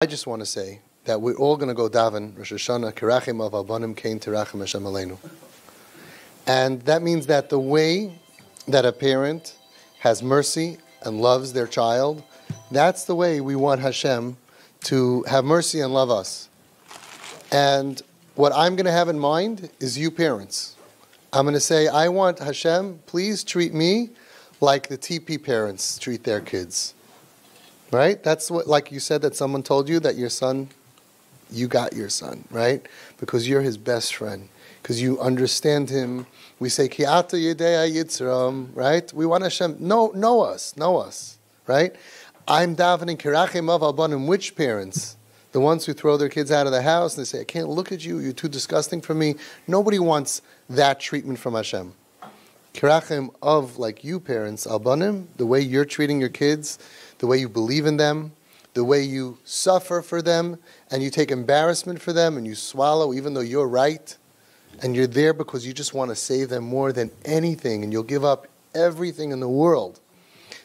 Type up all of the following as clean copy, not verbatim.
I just want to say that we're all going to go daven Rosh Hashanah Kirachim av Albanim Kein Tirachim Hashem Aleinu. And that means that the way that a parent has mercy and loves their child, that's the way we want Hashem to have mercy and love us. And what I'm going to have in mind is you parents. I'm going to say, I want Hashem, please treat me like the TP parents treat their kids. Right? That's what, like you said, that someone told you that your son, you got your son, right? Because you're his best friend. Because you understand him. We say, Ki ata yedei yitzram, right? We want Hashem, know us, right? I'm davening kirachim av albanim. Which parents? The ones who throw their kids out of the house and they say, I can't look at you, you're too disgusting for me. Nobody wants that treatment from Hashem. Kirachim of, like you parents, albanim, the way you're treating your kids, the way you believe in them, the way you suffer for them, and you take embarrassment for them, and you swallow even though you're right, and you're there because you just want to save them more than anything, and you'll give up everything in the world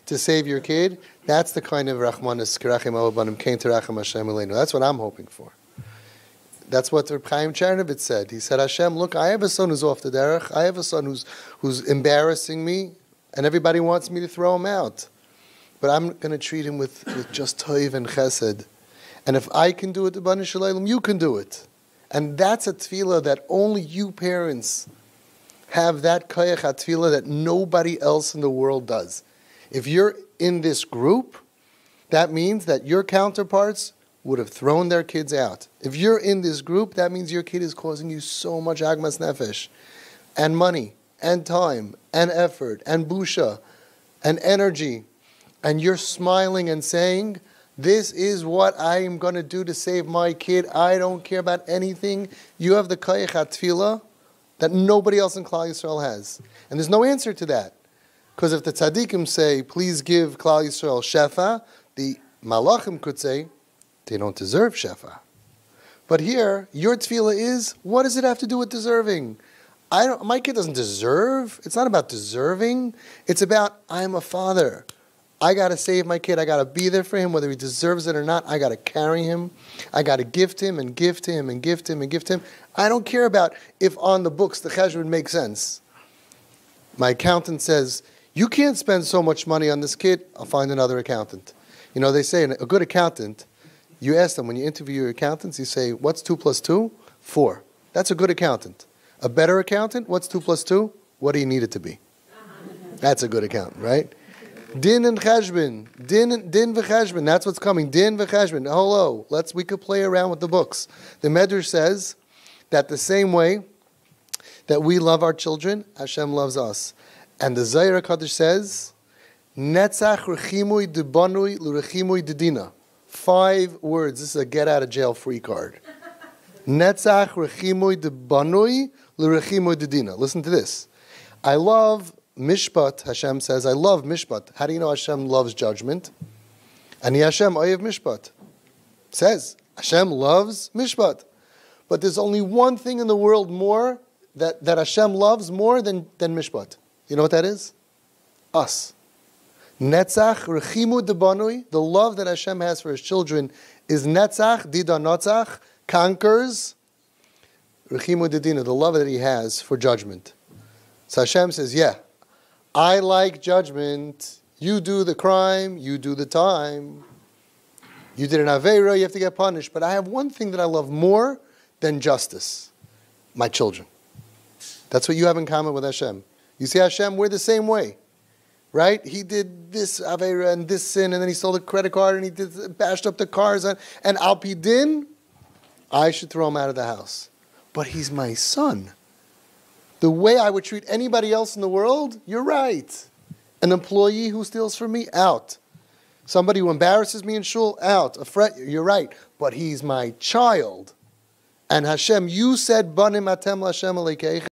to save your kid. That's the kind of Rachmanis, Kirachim Avabanim, Kein Terachim Hashem Aleinu. That's what I'm hoping for. That's what Chaim Chernavitz said. He said, Hashem, look, I have a son who's off the derech. I have a son who's embarrassing me, and everybody wants me to throw him out. But I'm going to treat him with just toiv and chesed. And if I can do it, you can do it. And that's a tefilah that only you parents have, that koyach tefilah that nobody else in the world does. If you're in this group, that means that your counterparts would have thrown their kids out. If you're in this group, that means your kid is causing you so much agmas nefesh, and money, and time, and effort, and busha, and energy. And you're smiling and saying, this is what I am going to do to save my kid. I don't care about anything. You have the koyach tefilah that nobody else in Klal Yisrael has. And there's no answer to that. Because if the tzaddikim say, please give Klal Yisrael shefa, the malachim could say, they don't deserve shefa. But here, your tefilah is, what does it have to do with deserving? My kid doesn't deserve. It's not about deserving. It's about, I'm a father. I got to save my kid. I got to be there for him, whether he deserves it or not. I got to carry him. I got to gift him and gift him and gift him and gift him. I don't care about if on the books the cheshbon makes sense. My accountant says, you can't spend so much money on this kid. I'll find another accountant. You know, they say a good accountant, you ask them, when you interview your accountants, you say, what's 2 plus 2? 4. That's a good accountant. A better accountant, what's 2 plus 2? What do you need it to be? That's a good accountant, right? Din and cheshbon. Din v'cheshbon. That's what's coming. Din v'cheshbon. Hello. We could play around with the books. The Medrash says that the same way that we love our children, Hashem loves us. And the Zohar HaKadosh says, Netzach rechimui debanui l'rechimui dedina. 5 words. This is a get out of jail free card. Netzach rechimui debanui l'rechimui dedina. Listen to this. I love Mishpat, Hashem says, I love Mishpat. How do you know Hashem loves judgment? Ani Hashem oyev Mishpat. Says, Hashem loves Mishpat. But there's only one thing in the world more that Hashem loves more than Mishpat. You know what that is? Us. Netzach rechimu debanui. The love that Hashem has for His children is Netzach, Dida Notzach, conquers rechimu dedina, the love that He has for judgment. So Hashem says, yeah, I like judgment. You do the crime, you do the time. You did an aveira, you have to get punished. But I have one thing that I love more than justice. My children. That's what you have in common with Hashem. You see, Hashem, we're the same way. Right? He did this aveira and this sin, and then he stole the credit card, and he bashed up the cars. And al pi din, I should throw him out of the house. But he's my son. The way I would treat anybody else in the world, you're right. An employee who steals from me, out. Somebody who embarrasses me in shul, out. A friend, you're right. But he's my child. And Hashem, you said, Banim atem l'Hashem aleikeichem.